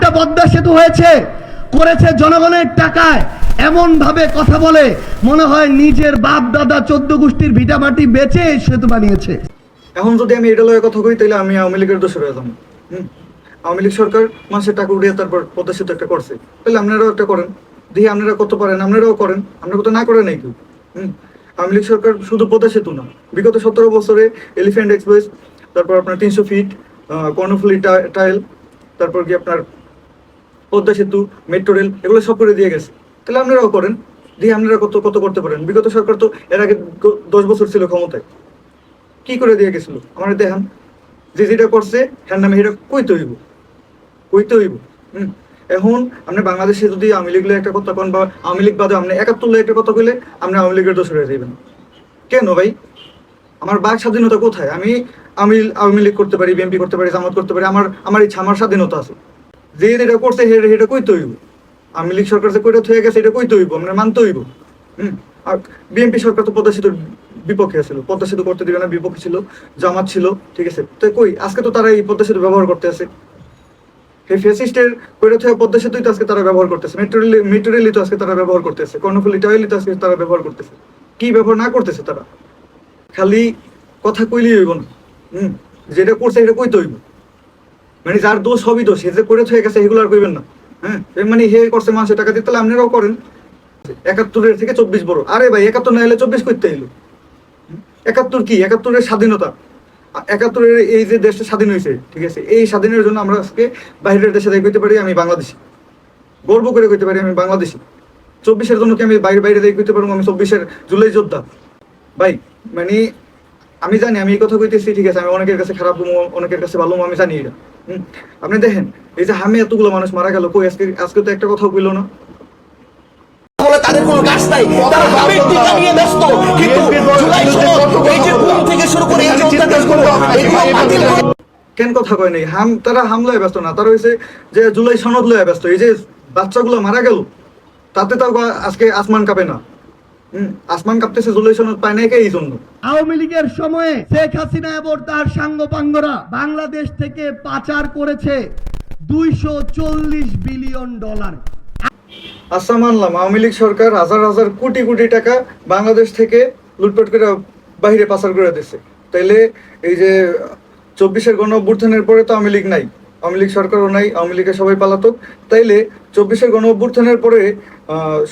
একটা পদ্মা সেতু হয়েছে, করেছে জনগণের টাকায়, এমন ভাবে কথা বলে মনে হয় নিজের বাপ দাদা 14 গোষ্ঠীর ভিটামাটি বেচে এই সেতু বানিয়েছে। এখন যদি আমি এটা লয়ে কথা কই তাহলে আমি আওয়ামী লীগের দোষর হয়ে যাবো। আওয়ামী লীগ সরকার মানুষের টাকা উড়িয়ে তারপর পদ্মা সেতু একটা করছে, তাহলে আপনারাও একটা করেন, দেখি আপনারা কত পারেন, আপনারাও করেন, আপনারা কত না করেন নাই কেউ। আওয়ামী লীগ সরকার শুধু পদ্মা সেতু না, বিগত 17 বছরে এলিফ্যান্ট এক্সপ্রেস, তারপর আপনার 300 ফিট কর্ণফুলী টাইল, তারপর কি আপনার পদ্মা সেতু, মেট্রো রেল, এগুলো সব করে দিয়ে গেছে। তাহলে আপনারাও করেন, দেখি আপনারা কত কত করতে পারেন। বিগত সরকার তো এর আগে 10 বছর ছিল ক্ষমতায়, কি করে দিয়ে গেছিল আমার দেখান। যে যেটা করছে হ্যাঁ নামে সেটা কইতে হইব। এখন আপনি বাংলাদেশে যদি আওয়ামী লীগ একটা কথা কন, বা আওয়ামী লীগ বাদে আপনি 71 একটা কথা কইলে আপনি আওয়ামী লীগের দোষ হয়ে যাবেন। কেন ভাই? আমার বাক স্বাধীনতা কোথায়? আমি আওয়ামী লীগ করতে পারি, বিএনপি করতে পারি, জামাত করতে পারি, আমার ইচ্ছা, আমার স্বাধীনতা আছে। যে যেটা করছে সেটা কইতে হইব। আওয়ামী লীগ সরকার যে কইটা হয়ে গেছে এটা কইতে হইব, আপনার মানতে হইব। আর বিএনপি সরকার তো পদ্মা সেতুর বিপক্ষে ছিল, পদ্মা সেতু করতে দিবে না, বিপক্ষে ছিল, জামাত ছিল, ঠিক আছে। তো কই আজকে তো তারা এই পদ্মা সেতু ব্যবহার করতে আছে। এই ফেসিস্টের কইরা থেকে পদ্মা সেতুই তো আজকে তারা ব্যবহার করতেছে, মেট্রো রেলই তো আজকে তারা ব্যবহার করতেছে, কর্ণফুলী টাইলই তো আজকে তারা ব্যবহার করতেছে। কি ব্যবহার না করতেছে তারা? খালি কথা কইলেই হইব না, যেটা করছে এটা কইতে হইব। মানে যার দোষ সবই দোষ, সে যে করে হয়ে গেছে এগুলো আর কইবেন না। মানে হে করছে মানুষের টাকা দিয়ে, তাহলে আপনারাও করেন। 71 থেকে 24 বড়। আরে ভাই 71 না এলে 24 করতে এলো। 71 কি? 71 স্বাধীনতা, 71 এই যে দেশটা স্বাধীন হয়েছে, ঠিক আছে, এই স্বাধীনের জন্য আমরা আজকে বাইরের দেশে যাই কইতে পারি আমি বাংলাদেশি, গর্ব করে কইতে পারি আমি বাংলাদেশি। 24 জন্য কি আমি বাইরে যাই কইতে পারবো আমি 24 জুলাই যোদ্ধা? ভাই মানে আমি জানি আমি এই কথা কইতেছি, ঠিক আছে, আমি অনেকের কাছে খারাপ হবো, অনেকের কাছে ভালো হবো, আমি জানি এটা। আপনি দেখেন এই যে হামে এতগুলো মানুষ মারা গেল, কই আজকে তো একটা কথাও কইলো না। তাদের কোনো কাজ নাই, তারা ভাবের টিকা নিয়ে ব্যস্ত। কিন্তু জুলাই সনদ, এই যে ঘুম থেকে শুরু করে এই যে অত্যাচারগুলো, এগুলো বাতিল করে কেন কথা কয় নাই? তারা হামলায় ব্যস্ত না, তারা হয়েছে যে জুলাই সনদ লয়ে ব্যস্ত। এই যে বাচ্চাগুলো মারা গেল, তাতে তাও আজকে আসমান কাঁপে না। আসমান কাঁপতেছে জুলাই সনদ পায় না এই জন্য। আওয়ামী লীগের সময়ে শেখ হাসিনা এবং তার সাঙ্গপাঙ্গরা বাংলাদেশ থেকে পাচার করেছে $240 বিলিয়ন। আচ্ছা মানলাম আওয়ামী লীগ সরকার হাজার হাজার কোটি কোটি টাকা বাংলাদেশ থেকে লুটপাট করে বাইরে পাচার করে দিচ্ছে। তাইলে এই যে 24 গণ অভ্যুত্থানের পরে তো আওয়ামী লীগ নাই, আওয়ামী লীগ সরকারও নাই, আওয়ামী লীগের সবাই পালাতক। তাইলে 24 গণ অভ্যুত্থানের পরে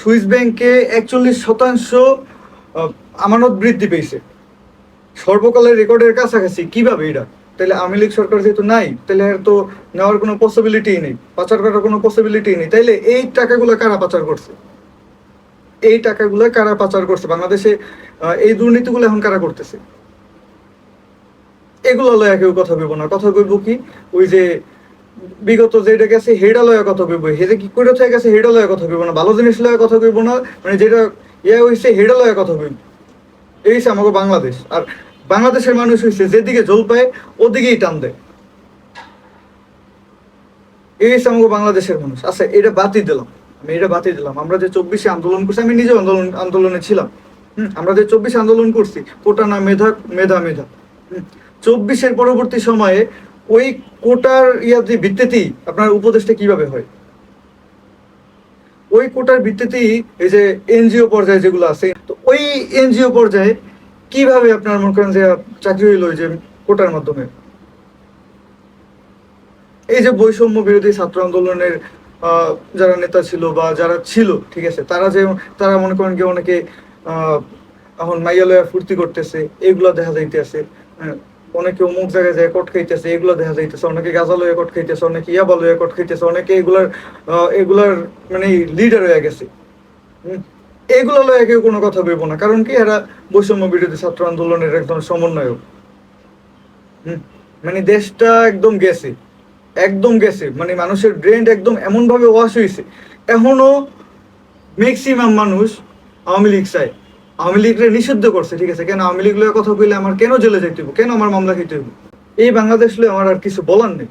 সুইস ব্যাংকে 41% আমানত বৃদ্ধি পেয়েছে, সর্বকালের রেকর্ডের কাছাকাছি। কিভাবে এটা? তাহলে আওয়ামী লীগ সরকার যেহেতু নাই, তাহলে এর তো নেওয়ার কোনো পসিবিলিটি নেই, পাচার করার কোনো পসিবিলিটি নেই। তাইলে এই টাকাগুলো কারা পাচার করছে? এই টাকাগুলো কারা পাচার করছে বাংলাদেশে? এই দুর্নীতিগুলো এখন কারা করতেছে? এগুলো লয়া কেউ কথা কইব না। কথা কইব কি? ওই যে বিগত যেটা গেছে হেডা লয়া কথা কইব, হে যে কি করে হয়ে গেছে হেডা লয়া কথা কইব না, ভালো জিনিস লয়া কথা কইব না, মানে যেটা হইছে হেডা লয়া কথা কইব। এই হচ্ছে আমাকে বাংলাদেশ। আর বাংলাদেশের মানুষ হয়েছে যেদিকে জল পায় ওদিকেই টান দেয়। এই হচ্ছে আমাকে বাংলাদেশের মানুষ। আচ্ছা এটা বাতিল দিলাম, আমি এটা বাতিল দিলাম। আমরা যে 24 আন্দোলন করছি, আমি নিজেও আন্দোলনে ছিলাম। আমরা যে 24 আন্দোলন করছি, কোটা না মেধা, মেধা মেধা। 24 পরবর্তী সময়ে ওই কোটার ইয়াদের ভিত্তিতেই আপনার উপদেশটা কিভাবে হয়? ওই কোটার ভিত্তিতেই এই যে এনজিও পর্যায়ে যেগুলো আছে, তো ওই এনজিও পর্যায়ে কিভাবে আপনার মনে করেন যে চাকরি হইলো যে কোটার মাধ্যমে? এই যে বৈষম্য বিরোধী ছাত্র আন্দোলনের যারা নেতা ছিল বা যারা ছিল, ঠিক আছে, তারা মনে করেন কি অনেকে এখন মাইয়ালয়া ফুর্তি করতেছে, এগুলো দেখা যাইতেছে। অনেকে অমুক জায়গায় যায় কট খাইতেছে, এগুলো দেখা যাইতেছে। অনেকে গাঁজা লয়ে কট খাইতেছে, অনেকে ইয়াবা লয়ে কট খাইতেছে, অনেকে এগুলার মানে লিডার হয়ে গেছে। এগুলো লয়ে কেউ কোনো কথা বলবো না, কারণ কি এরা বৈষম্য বিরোধী ছাত্র আন্দোলনের একদম সমন্বয়ক। মানে দেশটা একদম গেছে, মানে মানুষের ব্রেন একদম এমন ভাবে ওয়াশ হয়েছে। এখনো ম্যাক্সিমাম মানুষ আওয়ামী লীগ চায়, আওয়ামী লীগরে নিষিদ্ধ করছে, ঠিক আছে। কেন আওয়ামী লীগ লয়ে কথা কইলে আমার কেন জেলে যাইতে হইব, কেন আমার মামলা খাইতে হইব? এই বাংলাদেশ লয়ে আমার আর কিছু বলার নেই।